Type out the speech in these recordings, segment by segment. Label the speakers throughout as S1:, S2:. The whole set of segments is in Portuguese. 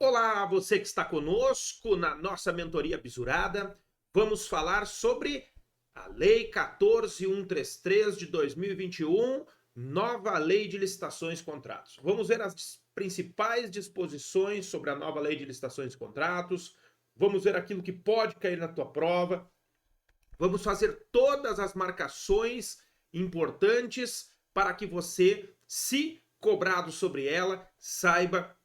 S1: Olá, você que está conosco na nossa mentoria Bisurada. Vamos falar sobre a Lei 14.133 de 2021, nova Lei de Licitações e Contratos. Vamos ver as principais disposições sobre a nova Lei de Licitações e Contratos. Vamos ver aquilo que pode cair na tua prova. Vamos fazer todas as marcações importantes para que você, se cobrado sobre ela, saiba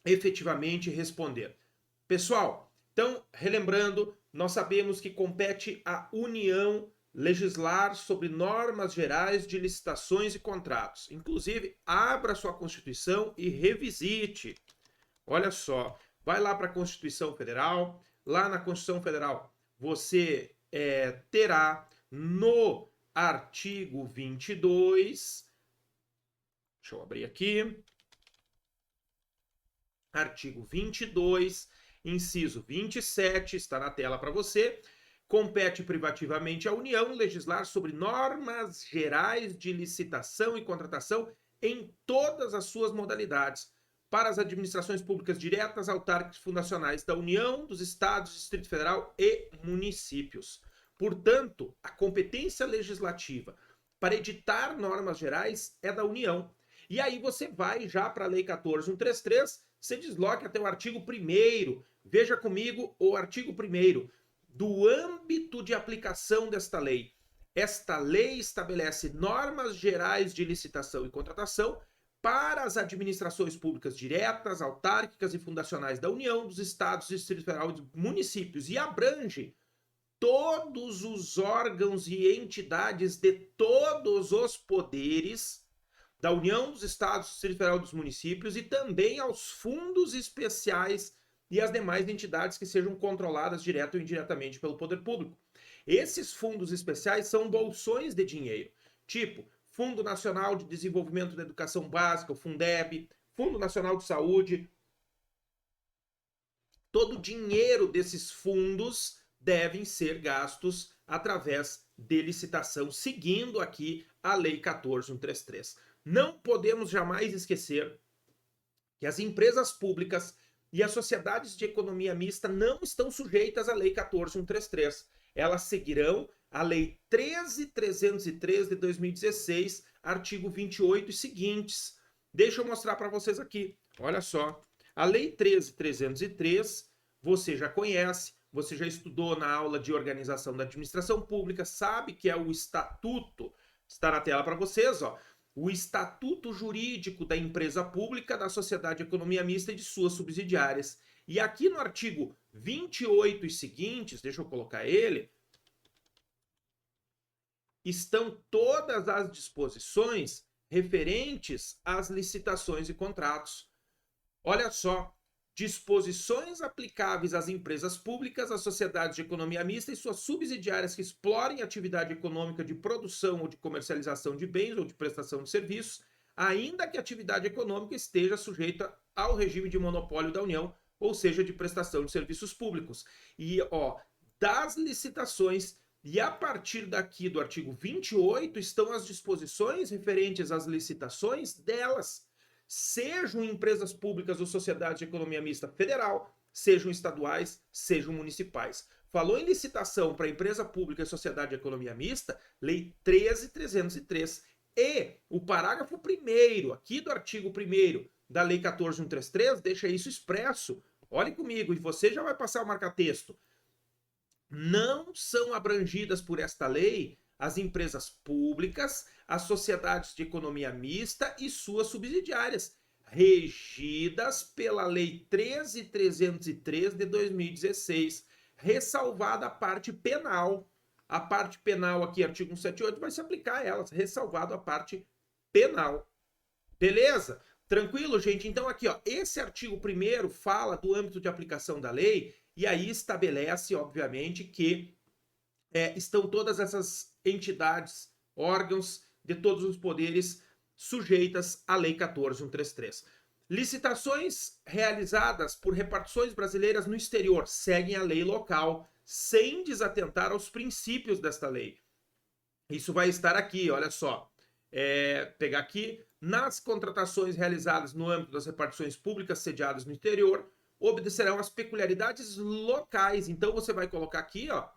S1: efetivamente responder. Pessoal, então, relembrando, nós sabemos que compete à União legislar sobre normas gerais de licitações e contratos. Inclusive, abra sua Constituição e revisite. Olha só, vai lá para a Constituição Federal. Lá na Constituição Federal, você terá no artigo 22, deixa eu abrir aqui, artigo 22, inciso 27, está na tela para você. Compete privativamente à União legislar sobre normas gerais de licitação e contratação em todas as suas modalidades, para as administrações públicas diretas, autárquicas e fundacionais da União, dos Estados, Distrito Federal e municípios. Portanto, a competência legislativa para editar normas gerais é da União. E aí você vai já para a Lei 14.133, você desloca até o artigo 1º. Veja comigo o artigo 1º. Do âmbito de aplicação desta lei. Esta lei estabelece normas gerais de licitação e contratação para as administrações públicas diretas, autárquicas e fundacionais da União, dos Estados, Distrito Federal e municípios, e abrange todos os órgãos e entidades de todos os poderes da União, dos Estados, Distrito Federal e dos municípios, e também aos fundos especiais e as demais entidades que sejam controladas direto ou indiretamente pelo poder público. Esses fundos especiais são bolsões de dinheiro, tipo Fundo Nacional de Desenvolvimento da Educação Básica, o Fundeb, Fundo Nacional de Saúde. Todo o dinheiro desses fundos devem ser gastos através de licitação, seguindo aqui a Lei 14.133. Não podemos jamais esquecer que as empresas públicas e as sociedades de economia mista não estão sujeitas à Lei 14.133. Elas seguirão a Lei 13.303 de 2016, artigo 28 e seguintes. Deixa eu mostrar para vocês aqui. Olha só. A Lei 13.303, você já conhece, você já estudou na aula de organização da administração pública, sabe que é o estatuto, está na tela para vocês, ó. O estatuto jurídico da empresa pública, da sociedade de economia mista e de suas subsidiárias. E aqui no artigo 28 e seguintes, deixa eu colocar ele, estão todas as disposições referentes às licitações e contratos. Olha só, disposições aplicáveis às empresas públicas, às sociedades de economia mista e suas subsidiárias que explorem atividade econômica de produção ou de comercialização de bens ou de prestação de serviços, ainda que a atividade econômica esteja sujeita ao regime de monopólio da União, ou seja, de prestação de serviços públicos. E, das licitações, e a partir daqui do artigo 28 estão as disposições referentes às licitações delas, sejam empresas públicas ou sociedades de economia mista federal, sejam estaduais, sejam municipais. Falou em licitação para empresa pública e sociedade de economia mista, Lei 13.303. E o parágrafo 1º, aqui do artigo 1º da Lei 14.133, deixa isso expresso. Olhe comigo, e você já vai passar o marca-texto. Não são abrangidas por esta lei as empresas públicas, as sociedades de economia mista e suas subsidiárias, regidas pela Lei 13.303 de 2016, ressalvada a parte penal. A parte penal aqui, artigo 178, vai se aplicar a elas, ressalvado a parte penal. Beleza? Tranquilo, gente? Então aqui, esse artigo 1º fala do âmbito de aplicação da lei e aí estabelece, obviamente, que estão todas essas entidades, órgãos de todos os poderes sujeitas à Lei 14.133. Licitações realizadas por repartições brasileiras no exterior seguem a lei local, sem desatentar aos princípios desta lei. Isso vai estar aqui, olha só. Pegar aqui, nas contratações realizadas no âmbito das repartições públicas sediadas no exterior, obedecerão às peculiaridades locais. Então você vai colocar aqui, ó,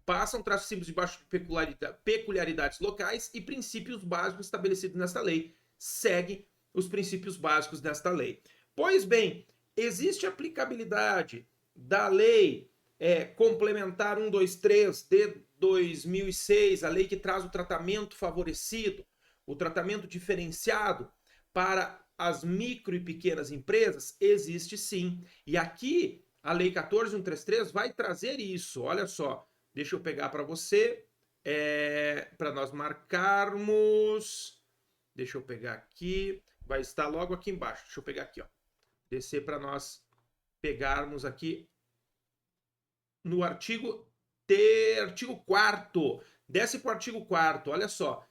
S1: passa um traço simples debaixo de peculiaridades locais e princípios básicos estabelecidos nesta lei. Segue os princípios básicos desta lei. Pois bem, existe aplicabilidade da lei complementar 123 de 2006, a lei que traz o tratamento favorecido, o tratamento diferenciado para as micro e pequenas empresas? Existe sim. E aqui a lei 14.133 vai trazer isso. Olha só, deixa eu pegar para você, para nós marcarmos. Deixa eu pegar aqui, vai estar logo aqui embaixo. Deixa eu pegar aqui, ó. Descer para nós pegarmos aqui no artigo 4º. Desce para o artigo 4º, olha só.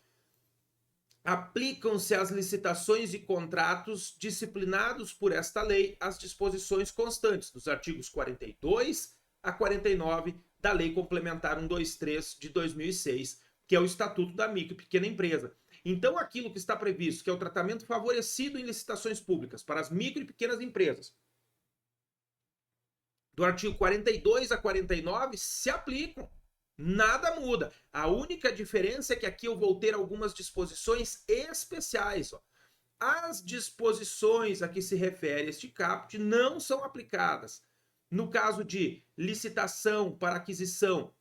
S1: Aplicam-se às licitações e contratos disciplinados por esta lei as disposições constantes dos artigos 42 a 49 da Lei Complementar 123 de 2006, que é o Estatuto da Micro e Pequena Empresa. Então, aquilo que está previsto, que é o tratamento favorecido em licitações públicas para as micro e pequenas empresas, do artigo 42 a 49, se aplicam. Nada muda. A única diferença é que aqui eu vou ter algumas disposições especiais. Ó. As disposições a que se refere este caput não são aplicadas no caso de licitação para aquisição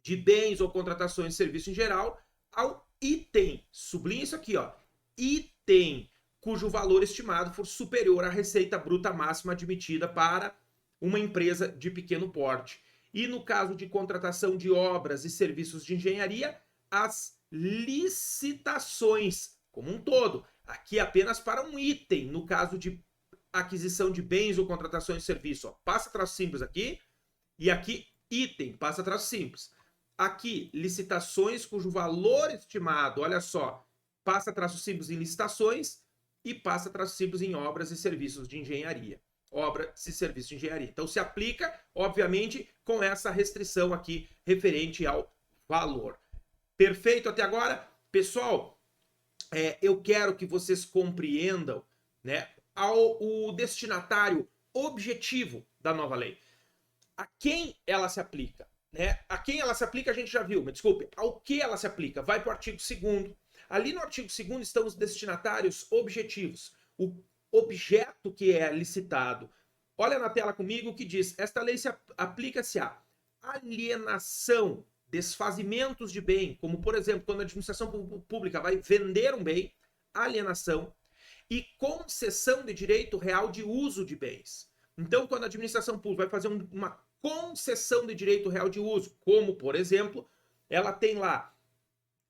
S1: de bens ou contratações de serviço em geral ao item, sublinha isso aqui, ó, item cujo valor estimado for superior à receita bruta máxima admitida para uma empresa de pequeno porte. E no caso de contratação de obras e serviços de engenharia, as licitações como um todo. Aqui apenas para um item, no caso de aquisição de bens ou contratações de serviço. Ó, passa traço simples aqui, e aqui item, passa traço simples. Aqui, licitações cujo valor estimado, olha só, passa traço simples em licitações e passa traço simples em obras e serviços de engenharia. Obras e serviços de engenharia. Então se aplica, obviamente, com essa restrição aqui referente ao valor. Perfeito até agora? Pessoal, eu quero que vocês compreendam, né, o destinatário objetivo da nova lei. A quem ela se aplica? Né? A quem ela se aplica a gente já viu, mas desculpe, ao que ela se aplica? Vai para o artigo 2º. Ali no artigo 2º estão os destinatários objetivos. O objeto que é licitado. Olha na tela comigo que diz: esta lei se aplica-se a alienação, desfazimentos de bem, como por exemplo, quando a administração pública vai vender um bem, alienação, e concessão de direito real de uso de bens. Então, quando a administração pública vai fazer uma concessão de direito real de uso, como por exemplo, ela tem lá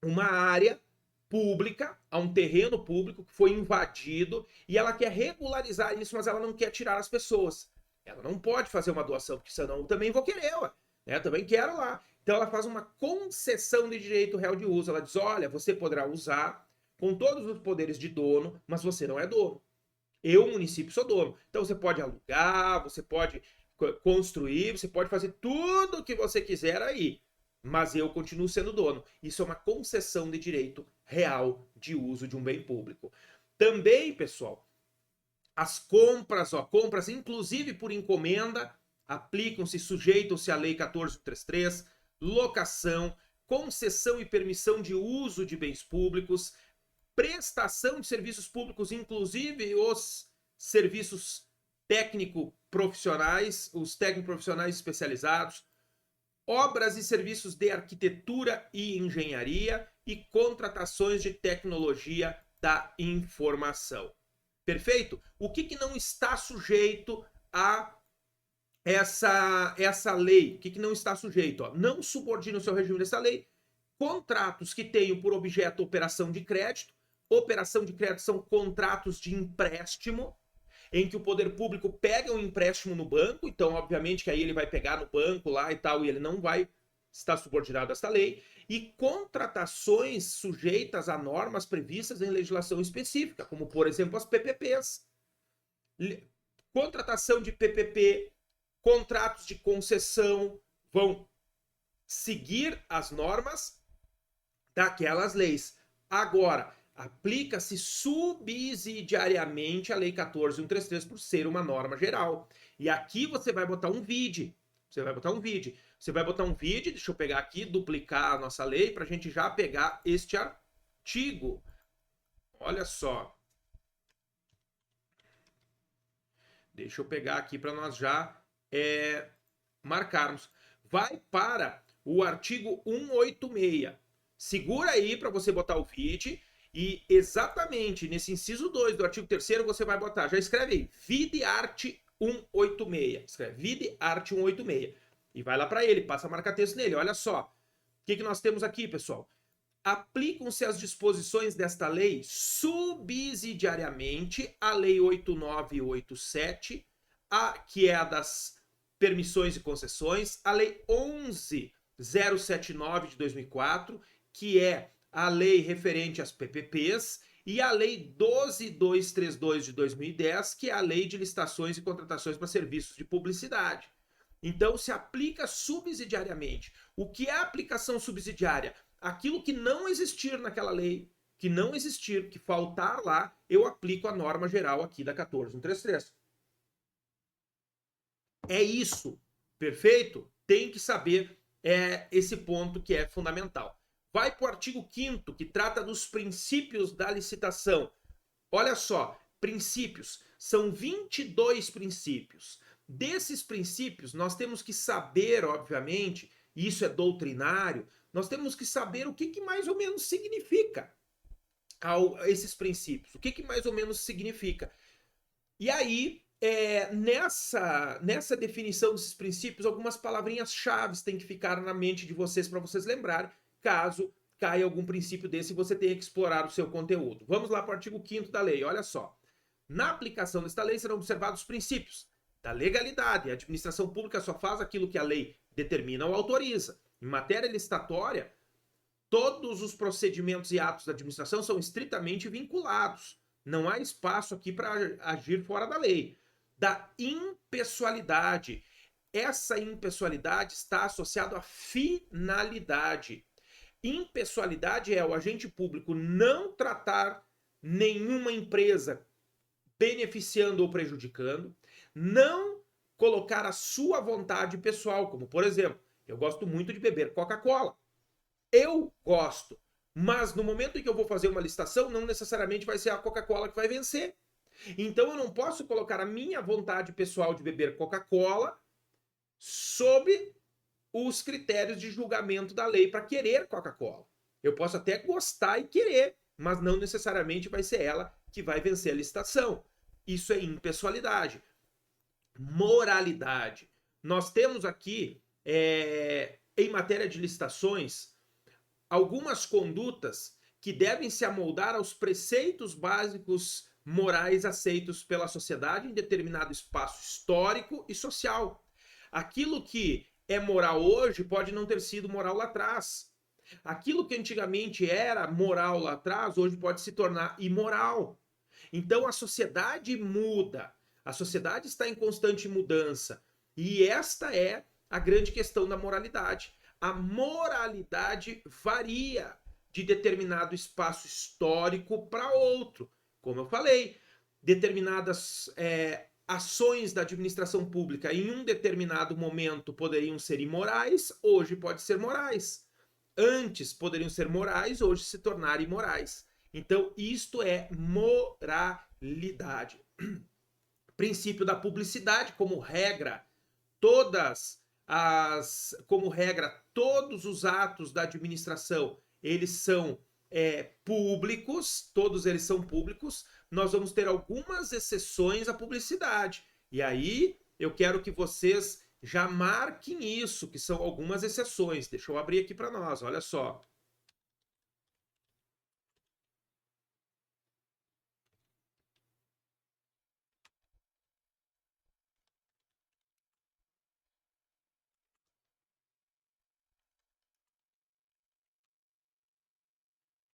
S1: uma área pública, a um terreno público que foi invadido e ela quer regularizar isso, mas ela não quer tirar as pessoas. Ela não pode fazer uma doação, porque senão eu também vou querer, né? Também quero lá. Então ela faz uma concessão de direito real de uso. Ela diz: olha, você poderá usar com todos os poderes de dono, mas você não é dono. Eu, município, sou dono. Então você pode alugar, você pode construir, você pode fazer tudo o que você quiser aí, mas eu continuo sendo dono. Isso é uma concessão de direito real de uso de um bem público. Também, pessoal, as compras, compras inclusive por encomenda, aplicam-se, sujeitam-se à Lei 14.133, locação, concessão e permissão de uso de bens públicos, prestação de serviços públicos, inclusive os serviços técnico-profissionais, os técnico-profissionais especializados, obras e serviços de arquitetura e engenharia e contratações de tecnologia da informação. Perfeito? O que não está sujeito a essa lei? O que não está sujeito? Não subordina o seu regime dessa lei contratos que tenham por objeto operação de crédito. Operação de crédito são contratos de empréstimo, em que o poder público pega um empréstimo no banco, então obviamente que aí ele vai pegar no banco lá e tal, e ele não vai estar subordinado a esta lei, e contratações sujeitas a normas previstas em legislação específica, como por exemplo as PPPs. Contratação de PPP, contratos de concessão vão seguir as normas daquelas leis. Agora, Aplica-se subsidiariamente a Lei 14.133 por ser uma norma geral. E aqui você vai botar um vídeo. Você vai botar um vídeo. Deixa eu pegar aqui, duplicar a nossa lei para a gente já pegar este artigo. Olha só. Deixa eu pegar aqui para nós já marcarmos. Vai para o artigo 186. Segura aí para você botar o vídeo. E exatamente nesse inciso 2 do artigo 3º você vai botar, já escreve aí, Videart 186. Escreve Videart 186. E vai lá para ele, passa a marca-texto nele. Olha só. O que nós temos aqui, pessoal? Aplicam-se as disposições desta lei subsidiariamente à Lei 8987, que é a das permissões e concessões, a Lei 11.079 de 2004, que é a lei referente às PPPs, e a Lei 12.232 de 2010, que é a Lei de licitações e contratações para serviços de publicidade. Então, se aplica subsidiariamente. O que é a aplicação subsidiária? Aquilo que não existir naquela lei, que não existir, que faltar lá, eu aplico a norma geral aqui da 14.133. É isso, perfeito? Tem que saber esse ponto que é fundamental. Vai para o artigo 5º, que trata dos princípios da licitação. Olha só, princípios. São 22 princípios. Desses princípios, nós temos que saber, obviamente, isso é doutrinário, nós temos que saber o que mais ou menos significa esses princípios. O que mais ou menos significa. E aí, nessa definição desses princípios, algumas palavrinhas-chave têm que ficar na mente de vocês para vocês lembrarem, caso caia algum princípio desse e você tenha que explorar o seu conteúdo. Vamos lá para o artigo 5º da lei, olha só. Na aplicação desta lei serão observados os princípios da legalidade. A administração pública só faz aquilo que a lei determina ou autoriza. Em matéria licitatória, todos os procedimentos e atos da administração são estritamente vinculados. Não há espaço aqui para agir fora da lei. Da impessoalidade. Essa impessoalidade está associada à finalidade. Impessoalidade é o agente público não tratar nenhuma empresa beneficiando ou prejudicando, não colocar a sua vontade pessoal, como por exemplo, eu gosto muito de beber Coca-Cola. Eu gosto, mas no momento em que eu vou fazer uma licitação, não necessariamente vai ser a Coca-Cola que vai vencer. Então eu não posso colocar a minha vontade pessoal de beber Coca-Cola sob os critérios de julgamento da lei para querer Coca-Cola. Eu posso até gostar e querer, mas não necessariamente vai ser ela que vai vencer a licitação. Isso é impessoalidade. Moralidade. Nós temos aqui, em matéria de licitações, algumas condutas que devem se amoldar aos preceitos básicos morais aceitos pela sociedade em determinado espaço histórico e social. Aquilo que é moral hoje pode não ter sido moral lá atrás. Aquilo que antigamente era moral lá atrás, hoje pode se tornar imoral. Então a sociedade muda, a sociedade está em constante mudança. E esta é a grande questão da moralidade. A moralidade varia de determinado espaço histórico para outro. Como eu falei, determinadas ações da administração pública em um determinado momento poderiam ser imorais, hoje pode ser morais. Antes poderiam ser morais, hoje se tornar imorais. Então, isto é moralidade. Princípio da publicidade, como regra, todos os atos da administração, eles são públicos, todos eles são públicos. Nós vamos ter algumas exceções à publicidade. E aí, eu quero que vocês já marquem isso, que são algumas exceções. Deixa eu abrir aqui para nós, olha só.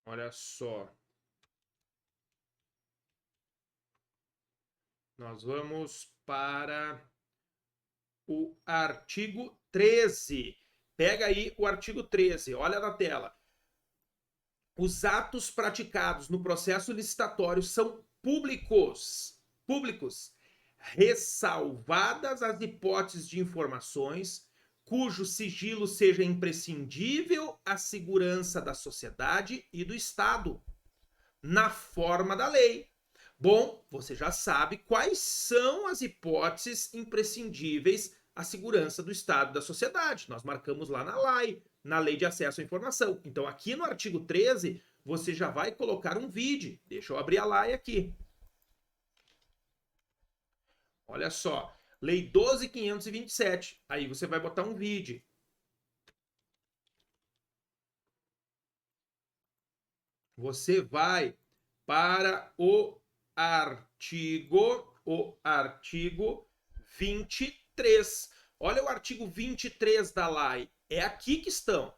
S1: Olha só. Nós vamos para o artigo 13. Pega aí o artigo 13, olha na tela. os atos praticados no processo licitatório são públicos, ressalvadas as hipóteses de informações cujo sigilo seja imprescindível à segurança da sociedade e do Estado, na forma da lei. Bom, você já sabe quais são as hipóteses imprescindíveis à segurança do Estado e da sociedade. Nós marcamos lá na LAI, na Lei de Acesso à Informação. Então, aqui no artigo 13, você já vai colocar um vídeo. Deixa eu abrir a LAI aqui. Olha só, Lei 12.527. Aí você vai botar um vídeo. Você vai para o artigo 23. Olha o artigo 23 da LAI. É aqui que estão.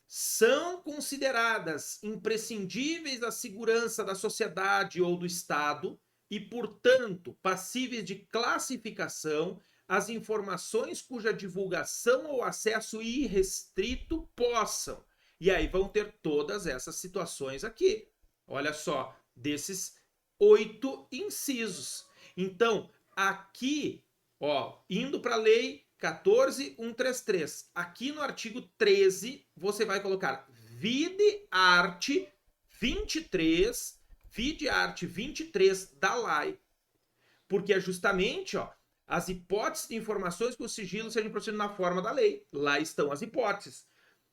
S1: São consideradas imprescindíveis à segurança da sociedade ou do Estado e, portanto, passíveis de classificação as informações cuja divulgação ou acesso irrestrito possam. E aí vão ter todas essas situações aqui. Olha só, desses 8 incisos. Então, aqui, ó, indo para a lei 14.133, aqui no artigo 13, você vai colocar vide art 23 da LAI. Porque é justamente, ó, as hipóteses de informações com o sigilo sejam procedidas na forma da lei. Lá estão as hipóteses.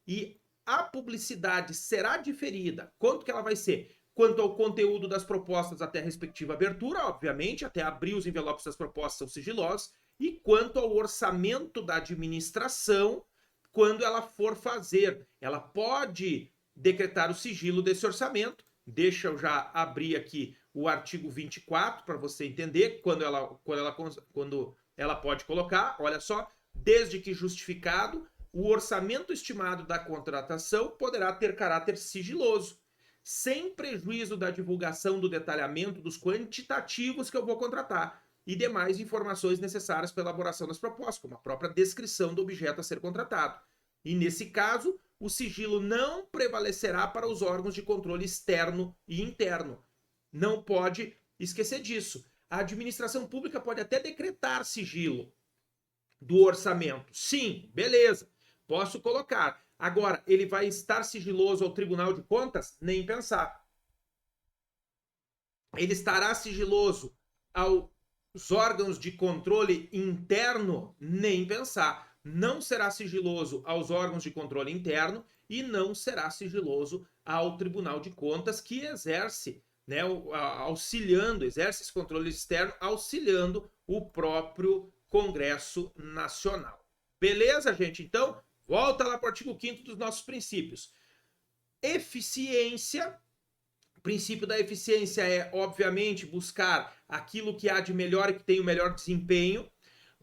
S1: E a publicidade será diferida. Quanto que ela vai ser? Quanto ao conteúdo das propostas até a respectiva abertura, obviamente, até abrir os envelopes das propostas são sigilosos, e quanto ao orçamento da administração, quando ela for fazer. Ela pode decretar o sigilo desse orçamento. Deixa eu já abrir aqui o artigo 24 para você entender quando ela pode colocar. Olha só, desde que justificado, o orçamento estimado da contratação poderá ter caráter sigiloso, sem prejuízo da divulgação do detalhamento dos quantitativos que eu vou contratar e demais informações necessárias para a elaboração das propostas, como a própria descrição do objeto a ser contratado. E nesse caso, o sigilo não prevalecerá para os órgãos de controle externo e interno. Não pode esquecer disso. A administração pública pode até decretar sigilo do orçamento. Sim, beleza. Posso colocar. Agora, ele vai estar sigiloso ao Tribunal de Contas? Nem pensar. Ele estará sigiloso aos órgãos de controle interno? Nem pensar. Não será sigiloso aos órgãos de controle interno e não será sigiloso ao Tribunal de Contas, que exerce, né, exerce esse controle externo, auxiliando o próprio Congresso Nacional. Beleza, gente? Então, volta lá para o artigo 5º dos nossos princípios. Eficiência. O princípio da eficiência é, obviamente, buscar aquilo que há de melhor e que tem o melhor desempenho.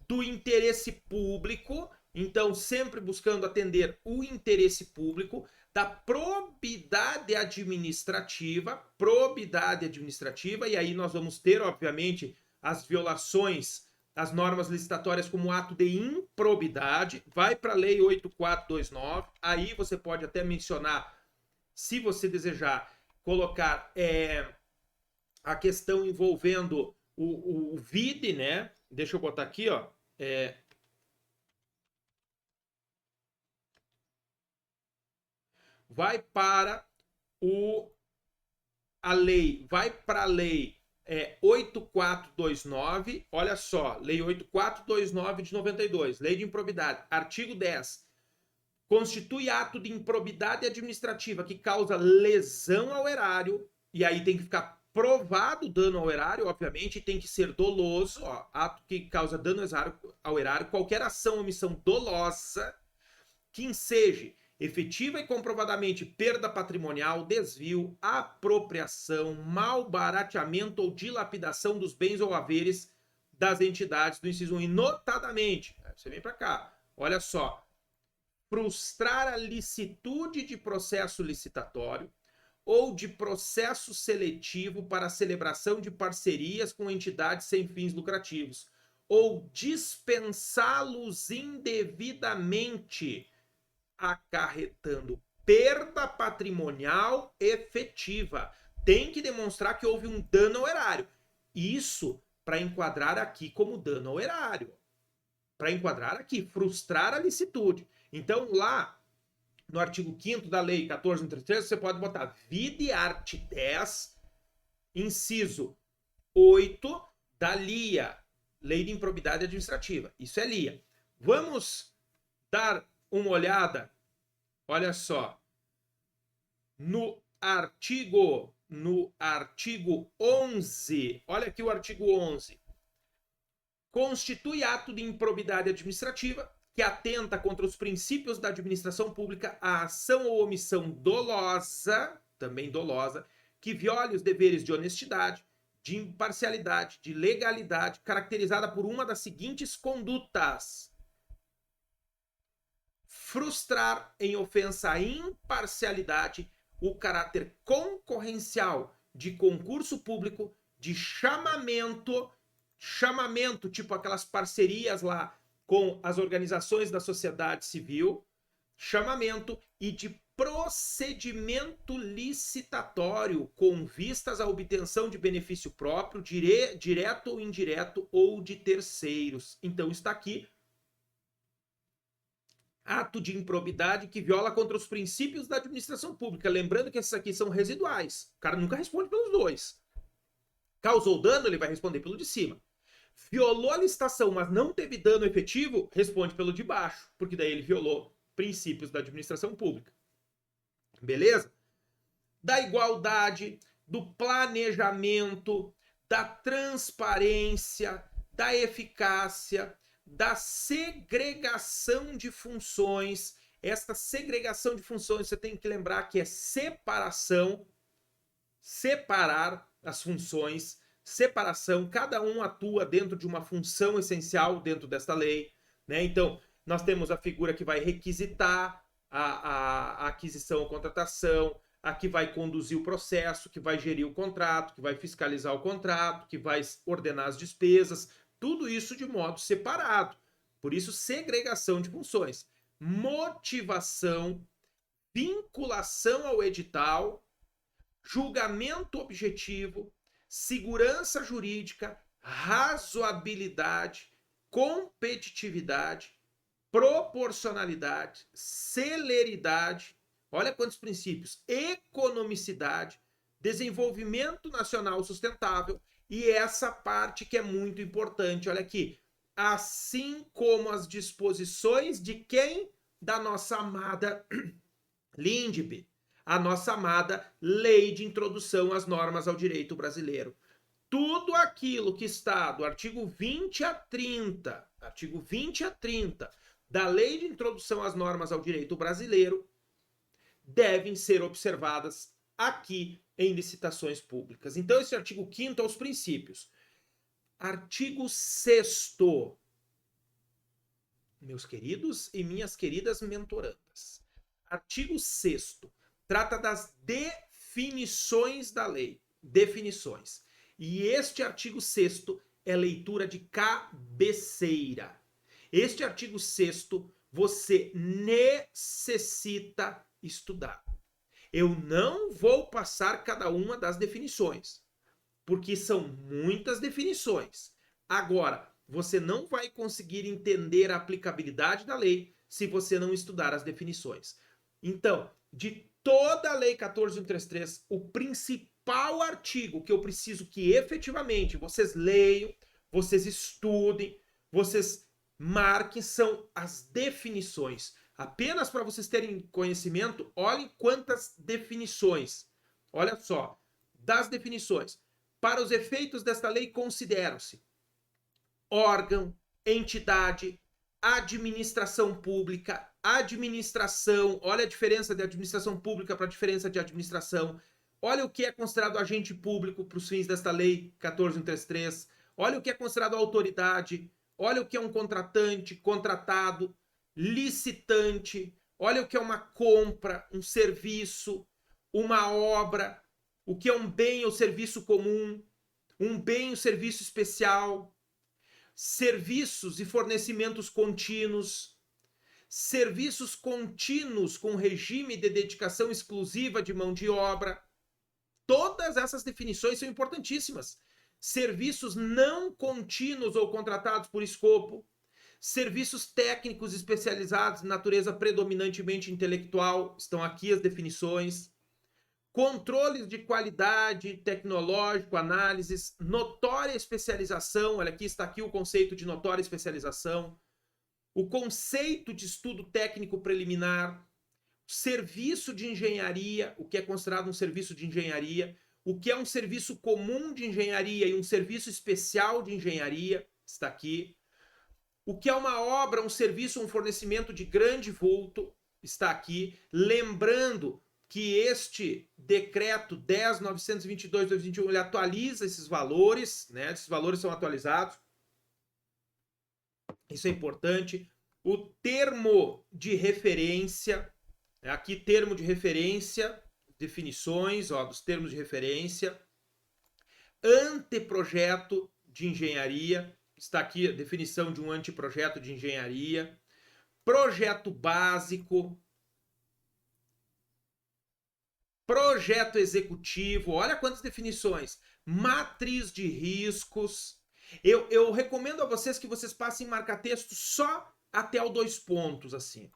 S1: Do interesse público, então sempre buscando atender o interesse público. Da probidade administrativa, e aí nós vamos ter, obviamente, as violações às normas licitatórias como ato de improbidade. Vai para a Lei 8.429, aí você pode até mencionar, se você desejar, colocar a questão envolvendo o vide, né? Deixa eu botar aqui, ó. Vai para a lei 8.429, olha só, lei 8.429 de 92, lei de improbidade, artigo 10. Constitui ato de improbidade administrativa que causa lesão ao erário, e aí tem que ficar provado o dano ao erário, obviamente, tem que ser doloso, ó, ato que causa dano ao erário, qualquer ação ou omissão dolosa que enseje efetiva e comprovadamente perda patrimonial, desvio, apropriação, malbarateamento ou dilapidação dos bens ou haveres das entidades do inciso 1. E notadamente, você vem para cá, olha só, frustrar a licitude de processo licitatório ou de processo seletivo para a celebração de parcerias com entidades sem fins lucrativos, ou dispensá-los indevidamente, acarretando perda patrimonial efetiva. Tem que demonstrar que houve um dano ao erário. Isso para enquadrar aqui como dano ao erário. Para enquadrar aqui, frustrar a licitude. Então, lá no artigo 5º da Lei 14.133, você pode botar vide art. 10, inciso 8 da LIA, Lei de Improbidade Administrativa. Isso é LIA. Vamos dar uma olhada, olha só, no artigo 11. Olha aqui o artigo 11. Constitui ato de improbidade administrativa que atenta contra os princípios da administração pública a ação ou omissão dolosa, também dolosa, que viole os deveres de honestidade, de imparcialidade, de legalidade, caracterizada por uma das seguintes condutas: frustrar em ofensa à imparcialidade o caráter concorrencial de concurso público, de chamamento, tipo aquelas parcerias lá com as organizações da sociedade civil, chamamento, e de procedimento licitatório com vistas à obtenção de benefício próprio, direto ou indireto, ou de terceiros. Então está aqui ato de improbidade que viola contra os princípios da administração pública. Lembrando que esses aqui são residuais. O cara nunca responde pelos dois. Causou dano, ele vai responder pelo de cima. Violou a licitação, mas não teve dano efetivo, responde pelo de baixo, porque daí ele violou princípios da administração pública. Beleza? Da igualdade, do planejamento, da transparência, da eficácia, da segregação de funções. Esta segregação de funções, você tem que lembrar que é separação, separar as funções, separação, cada um atua dentro de uma função essencial dentro desta lei, né? Então, nós temos a figura que vai requisitar a aquisição ou contratação, a que vai conduzir o processo, que vai gerir o contrato, que vai fiscalizar o contrato, que vai ordenar as despesas, tudo isso de modo separado. Por isso, segregação de funções. Motivação, vinculação ao edital, julgamento objetivo, segurança jurídica, razoabilidade, competitividade, proporcionalidade, celeridade, olha quantos princípios, economicidade, desenvolvimento nacional sustentável, e essa parte que é muito importante, olha aqui, assim como as disposições de quem? Da nossa amada LINDB, a nossa amada Lei de Introdução às Normas ao Direito Brasileiro. Tudo aquilo que está do artigo 20 a 30, da Lei de Introdução às Normas ao Direito Brasileiro devem ser observadas aqui em licitações públicas. Então, esse artigo 5º é os princípios. Artigo 6º, meus queridos e minhas queridas mentorandas. Artigo 6º trata das definições da lei. Definições. E este artigo 6º é leitura de cabeceira. Este artigo 6º você necessita estudar. Eu não vou passar cada uma das definições, porque são muitas definições. Agora, você não vai conseguir entender a aplicabilidade da lei se você não estudar as definições. Então, de toda a Lei 14.133, o principal artigo que eu preciso que efetivamente vocês leiam, vocês estudem, vocês marquem são as definições. Apenas para vocês terem conhecimento, olhem quantas definições. Olha só, das definições. Para os efeitos desta lei, consideram-se órgão, entidade, administração pública, administração. Olha a diferença de administração pública para a diferença de administração. Olha o que é considerado agente público para os fins desta lei 14.133. Olha o que é considerado autoridade. Olha o que é um contratante, contratado, licitante, olha o que é uma compra, um serviço, uma obra, o que é um bem ou serviço comum, um bem ou serviço especial, serviços e fornecimentos contínuos, serviços contínuos com regime de dedicação exclusiva de mão de obra. Todas essas definições são importantíssimas. Serviços não contínuos ou contratados por escopo, serviços técnicos especializados de natureza predominantemente intelectual, estão aqui as definições. Controles de qualidade, tecnológico, análises, notória especialização, olha aqui, está aqui o conceito de notória especialização, o conceito de estudo técnico preliminar, serviço de engenharia, o que é considerado um serviço de engenharia, o que é um serviço comum de engenharia e um serviço especial de engenharia, está aqui. O que é uma obra, um serviço, um fornecimento de grande vulto, está aqui. Lembrando que este decreto 10.922/2021, ele atualiza esses valores, né? Esses valores são atualizados. Isso é importante. O termo de referência, aqui termo de referência, definições, ó, dos termos de referência. Anteprojeto de engenharia, está aqui a definição de um anteprojeto de engenharia. Projeto básico. Projeto executivo, olha quantas definições. Matriz de riscos. Eu recomendo a vocês que vocês passem marca-texto só até o 2 pontos, assim.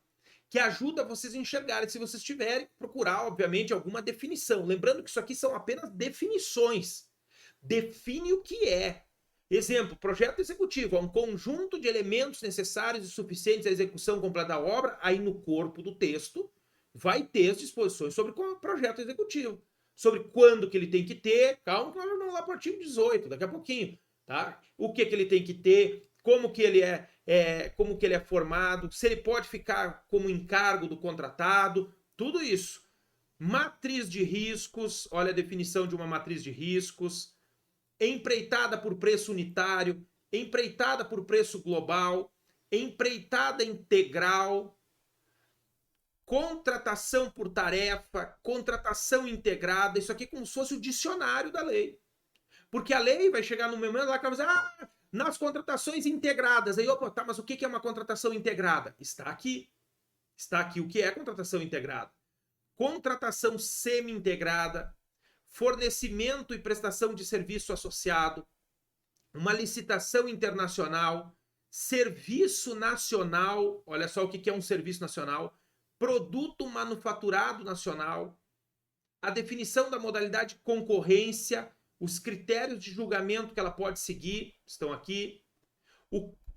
S1: Que ajuda vocês a enxergarem, se vocês tiverem, procurar, obviamente, alguma definição. Lembrando que isso aqui são apenas definições. Define o que é. Exemplo, projeto executivo, é um conjunto de elementos necessários e suficientes à execução completa da obra. Aí no corpo do texto vai ter as disposições sobre o projeto executivo. Sobre quando que ele tem que ter. Calma que nós vamos lá para o artigo 18, daqui a pouquinho. Tá? O que ele tem que ter, como que ele é formado, se ele pode ficar como encargo do contratado, tudo isso. Matriz de riscos, olha a definição de uma matriz de riscos. Empreitada por preço unitário, empreitada por preço global, empreitada integral, contratação por tarefa, contratação integrada, isso aqui é como se fosse o dicionário da lei. Porque a lei vai chegar no momento lá que vai dizer, nas contratações integradas. Aí, opa, tá, mas o que é uma contratação integrada? Está aqui. Está aqui o que é contratação integrada. Contratação semi-integrada, fornecimento e prestação de serviço associado, uma licitação internacional, serviço nacional, olha só o que é um serviço nacional, produto manufaturado nacional, a definição da modalidade de concorrência, os critérios de julgamento que ela pode seguir, estão aqui,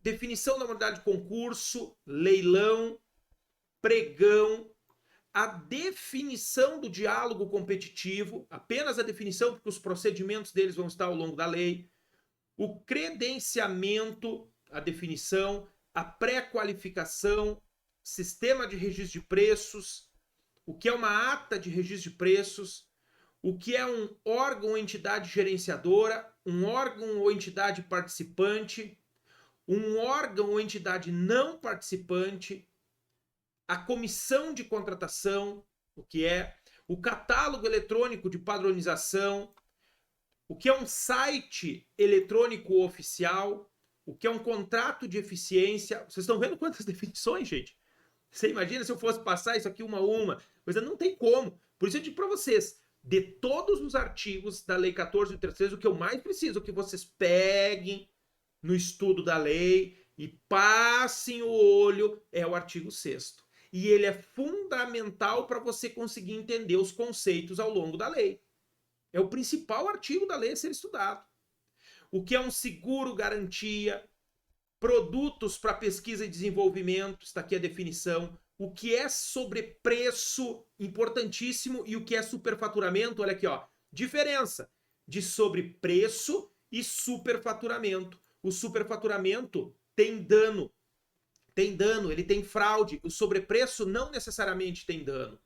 S1: definição da modalidade de concurso, leilão, pregão, a definição do diálogo competitivo, apenas a definição, porque os procedimentos deles vão estar ao longo da lei, o credenciamento, a definição, a pré-qualificação, sistema de registro de preços, o que é uma ata de registro de preços, o que é um órgão ou entidade gerenciadora, um órgão ou entidade participante, um órgão ou entidade não participante, a comissão de contratação, o que é o catálogo eletrônico de padronização, o que é um site eletrônico oficial, o que é um contrato de eficiência. Vocês estão vendo quantas definições, gente? Você imagina se eu fosse passar isso aqui uma a uma? Mas não tem como. Por isso eu digo para vocês, de todos os artigos da Lei 14.833, o que eu mais preciso é que vocês peguem no estudo da lei e passem o olho é o artigo 6º. E ele é fundamental para você conseguir entender os conceitos ao longo da lei. É o principal artigo da lei a ser estudado. O que é um seguro garantia, produtos para pesquisa e desenvolvimento, está aqui a definição. O que é sobrepreço, importantíssimo, e o que é superfaturamento, olha aqui, ó. Diferença de sobrepreço e superfaturamento. O superfaturamento tem dano, ele tem fraude. O sobrepreço não necessariamente tem dano,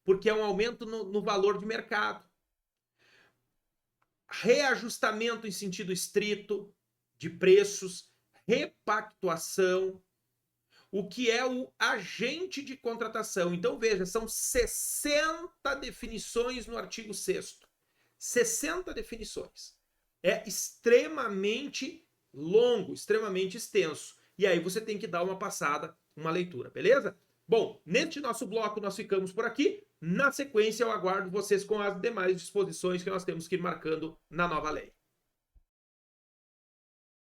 S1: porque é um aumento no valor de mercado. Reajustamento em sentido estrito de preços, repactuação, o que é o agente de contratação. Então, veja, são 60 definições no artigo 6º. 60 definições. É extremamente longo, extremamente extenso. E aí você tem que dar uma passada uma leitura, beleza? Bom, neste nosso bloco nós ficamos por aqui. Na sequência, eu aguardo vocês com as demais disposições que nós temos que ir marcando na nova lei.